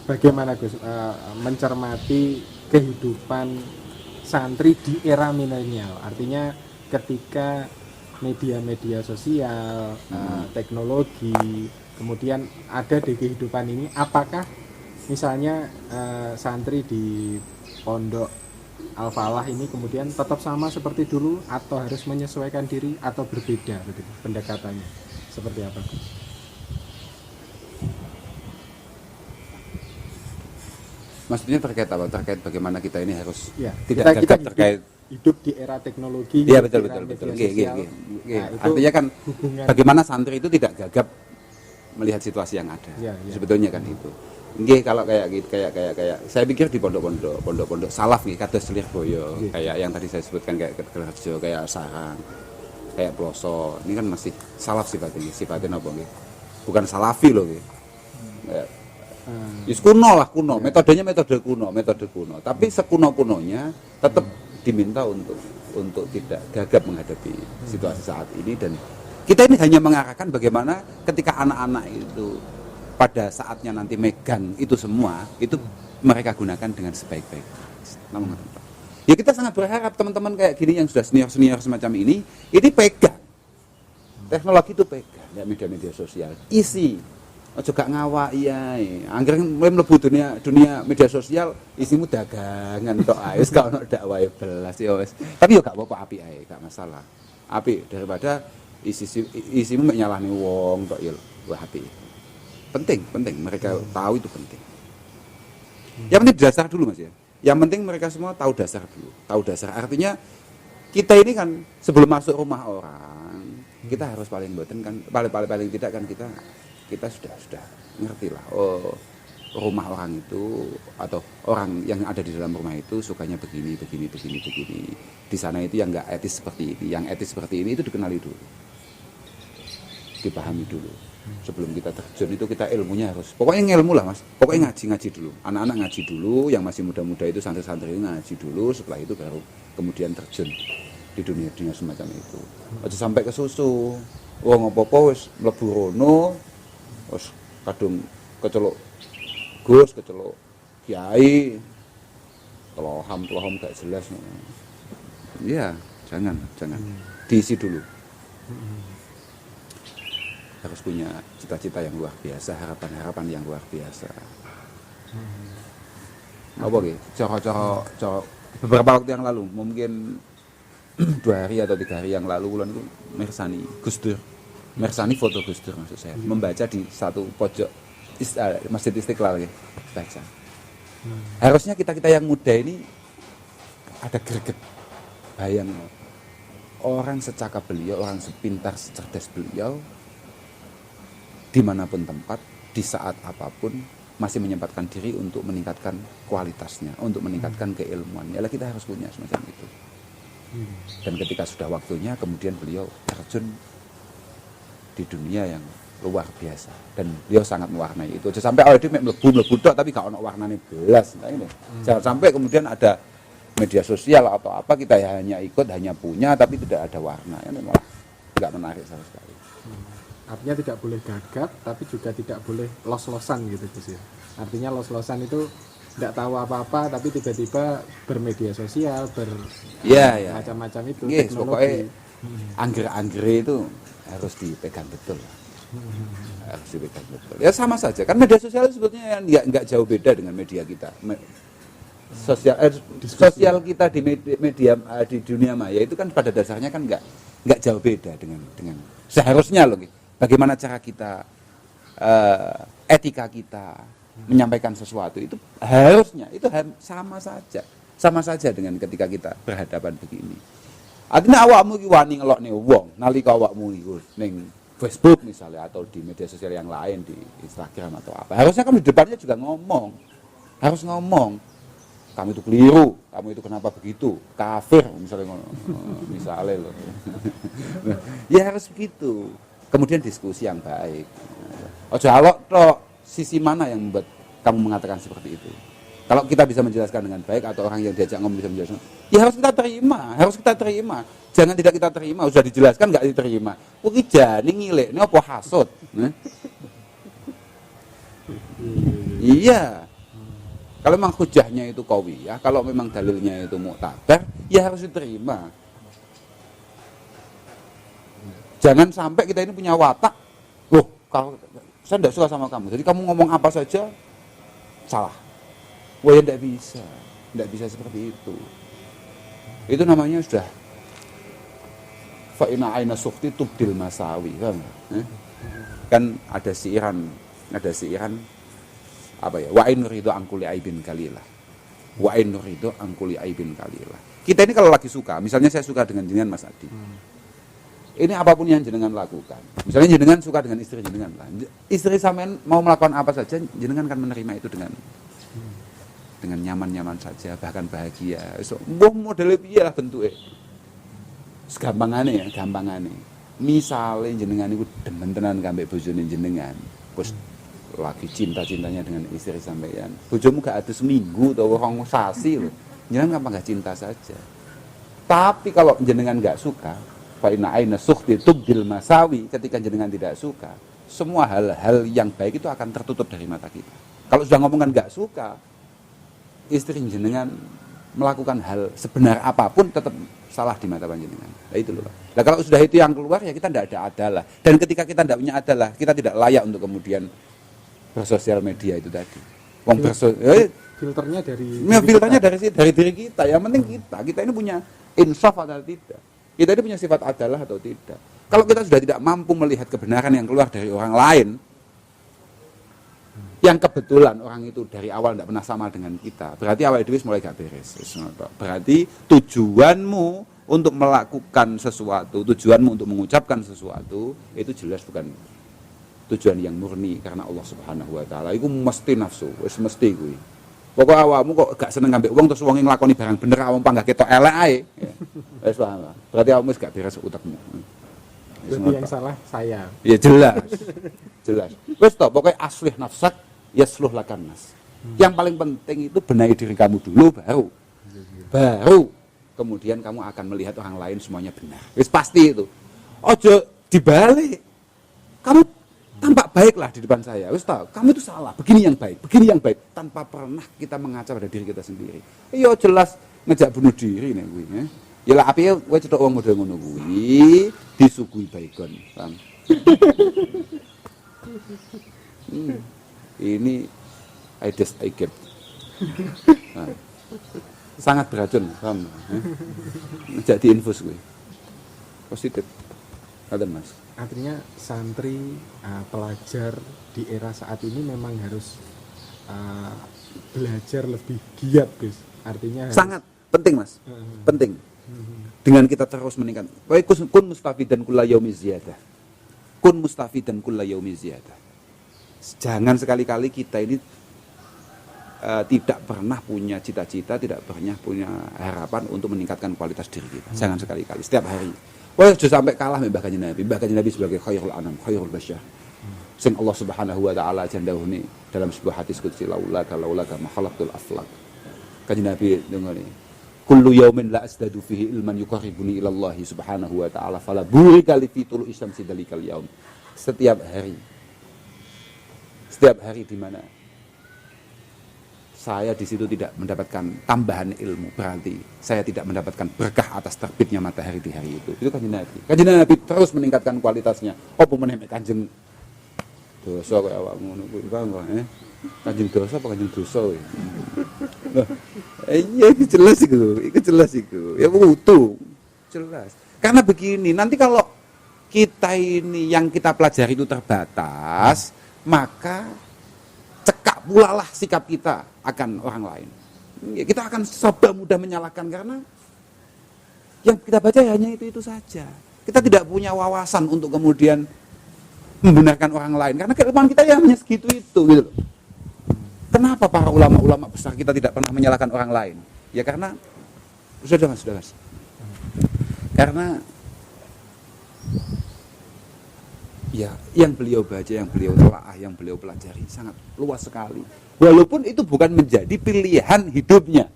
Bagaimana Gus mencermati kehidupan santri di era milenial? Artinya ketika media-media sosial, teknologi, kemudian ada di kehidupan ini, apakah misalnya santri di Pondok Al-Falah ini kemudian tetap sama seperti dulu atau harus menyesuaikan diri atau berbeda begitu pendekatannya? Seperti apa Gus? Maksudnya terkait apa? Terkait bagaimana kita ini harus tidak gagap terkait hidup di era teknologi. Iya betul. Artinya kan bagaimana santri itu tidak gagap melihat situasi yang ada. Sebetulnya kan itu. Nggih, kalau kayak gitu kayak saya pikir di pondok salaf nggih kados Lirboyo, kayak yang tadi saya sebutkan kayak Kerjo, kayak Sarang, kayak Ploso. Ini kan masih salaf sifatnya apa nggih? Bukan salafi loh nggih. Kayak kuno, metodenya metode kuno. Tapi sekuno-kunonya tetap diminta untuk tidak gagap menghadapi situasi saat ini, dan kita ini hanya mengarahkan bagaimana ketika anak-anak itu pada saatnya nanti megang itu semua, itu mereka gunakan dengan sebaik-baiknya. Ya kita sangat berharap teman-teman kayak gini yang sudah senior semacam ini pegang. Teknologi itu pegang, ya media-media sosial. Isi ojo gak ngawak iya. Angger mlebu dunia media sosial isimu dagangan tok ae wis gak ono dakwahe belas ya wis. Tapi yo gak apa-apa, apik ae, gak masalah. Apik daripada isimu mek nyalahne wong tok ya wah apik. Penting mereka tahu itu penting. Yang penting dasar dulu Mas ya. Yang penting mereka semua tahu dasar dulu. Tahu dasar artinya kita ini kan sebelum masuk rumah orang, kita harus paling tidak kan kita sudah ngerti lah, oh rumah orang itu atau orang yang ada di dalam rumah itu sukanya begini. Di sana itu yang nggak etis seperti ini, yang etis seperti ini itu dikenali dulu, dipahami dulu. Sebelum kita terjun itu kita ilmunya harus, pokoknya ilmu lah Mas, pokoknya ngaji dulu, anak-anak ngaji dulu, yang masih muda-muda itu santri-santri ngaji dulu, setelah itu baru kemudian terjun di dunia semacam itu. Aja sampai kesusu, wong apa-apa wis mlebu rono, wis kadung keceluk Gus, keceluk Kiai, teloham gak jelas. Iya, jangan diisi dulu. Harus punya cita-cita yang luar biasa, harapan-harapan yang luar biasa. Apa gitu? Cara beberapa waktu yang lalu, mungkin 2 hari atau 3 hari yang lalu bulan itu Mersani foto Gus Dur maksud saya, membaca di satu pojok Masjid Istiqlal ya, baca. Harusnya kita yang muda ini ada greget, bayang orang secakap beliau, orang sepintar secerdas beliau, dimanapun tempat, di saat apapun masih menyempatkan diri untuk meningkatkan kualitasnya, untuk meningkatkan keilmuannya. Lah kita harus punya semacam itu. Dan ketika sudah waktunya, kemudian beliau terjun di dunia yang luar biasa, dan beliau sangat mewarnai itu. Jangan sampai awake dhewe mlebu tok tapi gak ono warnane belas. Nah ini. Jangan sampai kemudian ada media sosial atau apa kita hanya ikut, hanya punya tapi tidak ada warna. Ini malah enggak menarik sama sekali. Artinya tidak boleh gagap, tapi juga tidak boleh los-losan gitu Gus ya. Artinya los-losan itu tidak tahu apa-apa, tapi tiba-tiba bermedia sosial, macam-macam itu. Yes, pokoknya angger-angger itu harus dipegang betul. Harus dipegang betul. Ya sama saja, kan media sosial sebetulnya nggak jauh beda dengan media kita. Sosial kita di media di dunia maya itu kan pada dasarnya kan nggak jauh beda dengan seharusnya loh. Bagaimana cara kita, etika kita menyampaikan sesuatu itu harusnya itu sama saja dengan ketika kita berhadapan begini. Artinya awakmu iki wani ngelokne wong nalika awakmu iku ning Facebook misalnya atau di media sosial yang lain, di Instagram atau apa. Harusnya kamu di depannya juga harus ngomong. Kamu itu keliru, kamu itu kenapa begitu? Kafir misalnya loh. Ya harus begitu. Kemudian diskusi yang baik. Ojo alok tok, sisi mana yang membuat kamu mengatakan seperti itu? Kalau kita bisa menjelaskan dengan baik atau orang yang diajak ngomong bisa menjelaskan, ya harus kita terima. Jangan tidak kita terima, sudah dijelaskan nggak diterima. Kuwi jane ngilek, ini apa hasud? Iya. Kalau memang hujahnya itu qawiyah, kalau memang dalilnya itu mu'tabar, ya harus diterima. Jangan sampai kita ini punya watak, loh, kalau saya tidak suka sama kamu, jadi kamu ngomong apa saja salah. Wah, ya tidak bisa seperti itu. Itu namanya sudah fa'ina aina sukhti tubdil masawi, kan ada siiran apa ya, wa in nuridu angkuli aibin kalilah, wa in nuridu angkuli aibin kalilah. Kita ini kalau lagi suka, misalnya saya suka dengan jenengan Mas Adi, ini apapun yang jenengan lakukan, misalnya jenengan suka dengan istri jenengan lah, istri sampean mau melakukan apa saja, jenengan kan menerima itu dengan nyaman-nyaman saja, bahkan bahagia. So, modelnya piye lah bentuknya, gampangane. Misalnya jenengan itu demen tenan kambek bojone jenengan, terus lagi cinta-cintanya dengan istri sampean. Bojomu gak ada seminggu atau rong sasi lho. Jenengan gampang gak cinta saja. Tapi kalau jenengan gak suka, fa inna aina sukhti tubdil masawi, ketika jenengan tidak suka, semua hal-hal yang baik itu akan tertutup dari mata kita. Kalau sudah ngomongkan gak suka, istri jenengan melakukan hal sebenar apapun tetap salah di mata panjenengan. Nah itu loh. Nah kalau sudah itu yang keluar ya kita tidak ada adalah. Dan ketika kita tidak punya adalah, kita tidak layak untuk kemudian bersosial media itu tadi. Filternya dari diri kita. Yang penting kita ini punya insaf atau tidak. Kita ini punya sifat adalah atau tidak. Kalau kita sudah tidak mampu melihat kebenaran yang keluar dari orang lain, yang kebetulan orang itu dari awal tidak pernah sama dengan kita, berarti awal itu mulai gak beres. Berarti tujuanmu untuk melakukan sesuatu, tujuanmu untuk mengucapkan sesuatu, itu jelas bukan tujuan yang murni karena Allah Subhanahu wa taala. Iku mesti nafsu, wis mesti kuwi. Pokoke awakmu kok gak seneng ngambek wong terus wong nglakoni barang bener awakmu panggah ketok elek ae. Wis paham. Berarti awakmu wis gak beres utekmu. Jadi yang salah saya. Ya jelas. Wis to, pokoke aslih nafsak yasluh lakan nas. Yang paling penting itu benahi diri kamu dulu baru kemudian kamu akan melihat orang lain semuanya benar. Wis pasti itu. Ojo dibalik. Kamu tampak baiklah di depan saya. Wis tahu, kamu itu salah. Begini yang baik tanpa pernah kita mengaca pada diri kita sendiri. Iya jelas ngejak bunuh diri nih kuwi, Ya lah apiye kowe cetok wong model ngono kuwi disuguhi baikon, Bang. Ini Aedes aegypti. Sangat beracun, paham? Ngejak diinfus kuwi. Positif. Ada Mas. Artinya santri, pelajar di era saat ini memang harus belajar lebih giat, Gus. Artinya sangat penting, Mas. Penting. Dengan kita terus meningkat. Kun mustafidan kulla yaumi ziyadah. Kun mustafidan kulla yaumi ziyadah. Jangan sekali-kali kita ini tidak pernah punya cita-cita, tidak pernah punya harapan untuk meningkatkan kualitas diri kita. Jangan sekali-kali, setiap hari. Wah, sudah sampai kalah mbah Kanjeng Nabi. Mbah Kanjeng Nabi sebagai khairul anam, khairul basyar. Sing Allah Subhanahu wa taala jandahuni dalam sebuah hadis qudsi laula ma khalaqtul aflaq. Kanjeng Nabi ngene. Kullu yaumin la asdadu fihi ilman yuqarribuni ila Allah Subhanahu wa taala fala burika li fi tulu isyamsi dalikal yaum. Setiap hari di mana saya di situ tidak mendapatkan tambahan ilmu, berarti saya tidak mendapatkan berkah atas terbitnya matahari di hari itu. Itu Kanjeng Nabi. Kanjeng Nabi terus meningkatkan kualitasnya. Apa meneh Kanjeng dosa kaya awakmu ngono kuwi, paham kok, Kanjeng dosa apa Kanjeng dosa kuwi? Iya, itu jelas itu. Ya utuh. Jelas. Karena begini, nanti kalau kita ini yang kita pelajari itu terbatas, maka cekak pula lah sikap kita akan orang lain. Kita akan serba mudah menyalahkan karena yang kita baca hanya itu saja. Kita tidak punya wawasan untuk kemudian membenarkan orang lain karena keilmuan kita ya hanya segitu itu gitu. Kenapa para ulama-ulama besar kita tidak pernah menyalahkan orang lain? Ya karena sudah mas. Karena ya, yang beliau baca, yang beliau telaah, yang beliau pelajari sangat luas sekali. Walaupun itu bukan menjadi pilihan hidupnya,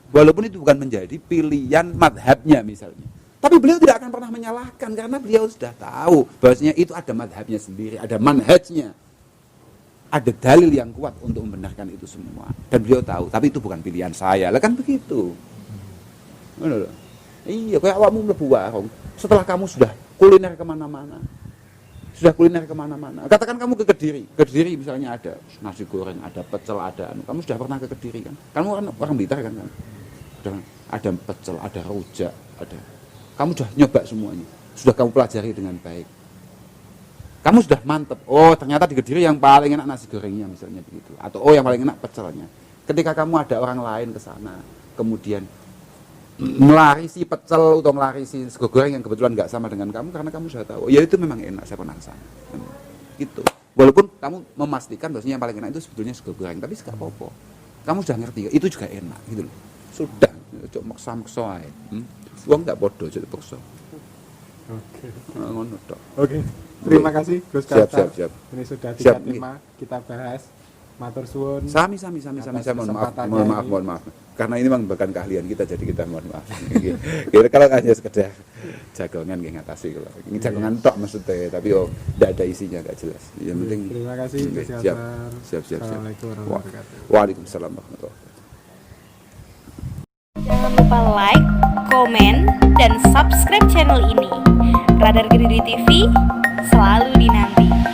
walaupun itu bukan menjadi pilihan madhabnya misalnya, Tapi beliau tidak akan pernah menyalahkan karena beliau sudah tahu bahwasanya itu ada madhabnya sendiri, ada manhajnya, ada dalil yang kuat untuk membenarkan itu semua. Dan beliau tahu, tapi itu bukan pilihan saya. Lah kan begitu. Iya, kayak awakmu mlebu warung. Setelah kamu sudah kuliner kemana-mana, katakan kamu ke Kediri misalnya ada nasi goreng, ada pecel, ada kamu sudah pernah ke Kediri kan? Kamu orang Blitar kan? Ada pecel, ada rujak, ada. Kamu sudah nyoba semuanya, sudah kamu pelajari dengan baik. Kamu sudah mantep. Oh, ternyata di Kediri yang paling enak nasi gorengnya misalnya begitu, atau oh yang paling enak pecelnya. Ketika kamu ada orang lain ke sana, kemudian melarisi pecel atau melarisi sego goreng yang kebetulan nggak sama dengan kamu karena kamu sudah tahu, ya itu memang enak, saya pernah ke sana. Gitu. Walaupun kamu memastikan bahwasanya yang paling enak itu sebetulnya sego goreng, tapi nggak apa-apa. Kamu sudah ngerti, itu juga enak gitu loh. Sudah, cuma maksa ae. Uang nggak bodoh, jadi paksa. Oke. Ngono tok. Oke. Terima kasih Gus Kata. Siap. Ini sudah 3 tema kita bahas. Matur suwun. Sami. Saya mohon maaf. Karena ini memang bukan keahlian kita, jadi kita mohon maaf. Kira kalau hanya sekedar jagongan nggih ngatasi kula. Ini jagongan tok maksudnya, tapi tidak ada isinya, enggak jelas. Yang penting. Terima kasih Gus Kata. Siap. Assalamualaikum warahmatullahi wabarakatuh. Waalaikumsalam warahmatullahi wabarakatuh. Jangan lupa like, komen, dan subscribe channel ini. Radar Kediri TV selalu dinanti.